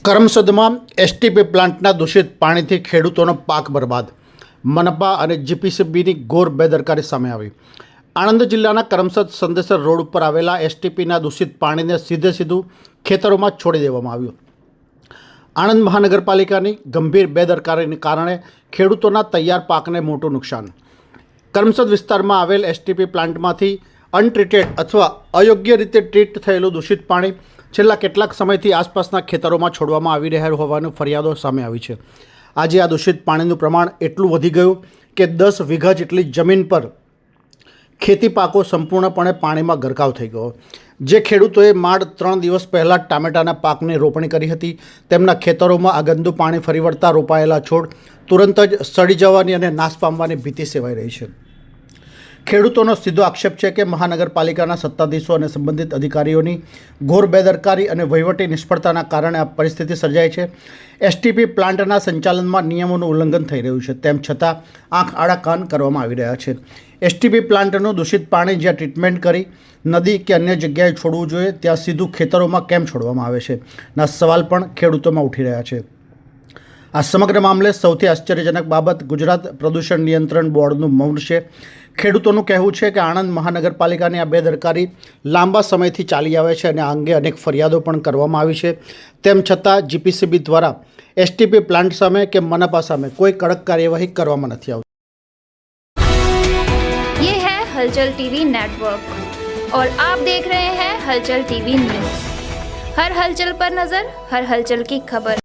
કરમસદમાં STP પ્લાન્ટના દૂષિત પાણીથી ખેડૂતોનો પાક બરબાદ. મનપા અને જીપીસીબીની ઘોર બેદરકારી સામે આવી. આણંદ જિલ્લાના કરમસદ સંદેસર રોડ ઉપર આવેલા એસટીપીના દૂષિત પાણીને સીધું ખેતરોમાં છોડી દેવામાં આવ્યું. આણંદ મહાનગરપાલિકાની ગંભીર બેદરકારીને કારણે ખેડૂતોના તૈયાર પાકને મોટું નુકસાન. કરમસદ વિસ્તારમાં આવેલ એસટીપી પ્લાન્ટમાંથી અનટ્રીટેડ અથવા અયોગ્ય રીતે ટ્રીટ થયેલું દૂષિત પાણી છેલ્લા કેટલાક સમયથી આસપાસના ખેતરોમાં છોડવામાં આવી રહ્યા હોવાની ફરિયાદો સામે આવી છે. આજે આ દૂષિત પાણીનું પ્રમાણ એટલું વધી ગયું કે 10 વીઘા જેટલી જમીન પર ખેતી પાકો સંપૂર્ણપણે પાણીમાં ગરકાવ થઈ ગયો. જે ખેડૂતોએ માંડ 3 દિવસ પહેલાં ટામેટાના પાકની રોપણી કરી હતી, તેમના ખેતરોમાં આ ગંદુ પાણી ફરી વળતા રોપાયેલા છોડ તુરંત જ સડી જવાની અને નાશ પામવાની ભીતિ સેવાઈ રહી છે. ખેડૂતોનો સીધો આક્ષેપ છે કે મહાનગરપાલિકાના સત્તાધીશો અને સંબંધિત અધિકારીઓની ઘોર બેદરકારી અને વહીવટી નિષ્ફળતાના કારણે આ પરિસ્થિતિ સર્જાઈ છે. એસટીપી પ્લાન્ટના સંચાલનમાં નિયમોનું ઉલ્લંઘન થઈ રહ્યું છે, તેમ છતાં આંખ આડા કાન કરવામાં આવી રહ્યા છે. એસટીપી પ્લાન્ટનું દૂષિત પાણી જ્યાં ટ્રીટમેન્ટ કરી નદી કે અન્ય જગ્યાએ છોડવું જોઈએ, ત્યાં સીધું ખેતરોમાં કેમ છોડવામાં આવે છે ના સવાલ પણ ખેડૂતોમાં ઉઠી રહ્યા છે. આ સમગ્ર મામલે સૌથી આશ્ચર્યજનક બાબત ગુજરાત પ્રદૂષણ નિયંત્રણ બોર્ડનું મૌન છે. ખેડૂતોનું કહેવું છે કે આણંદ મહાનગરપાલિકાની આ બેદરકારી લાંબા સમયથી ચાલી આવે છે અને આ અંગે અનેક ફરિયાદો પણ કરવામાં આવી છે. તેમ છતાં જીપીસીબી દ્વારા એસટીપી પ્લાન્ટ સામે કે મનપા સામે કોઈ કડક કાર્યવાહી કરવામાં નથી આવતી. ये है हलचल टीवी नेटवर्क और आप देख रहे हैं हलचल टीवी न्यूज. हर हलचल पर नजर, हर हलचल की खबर.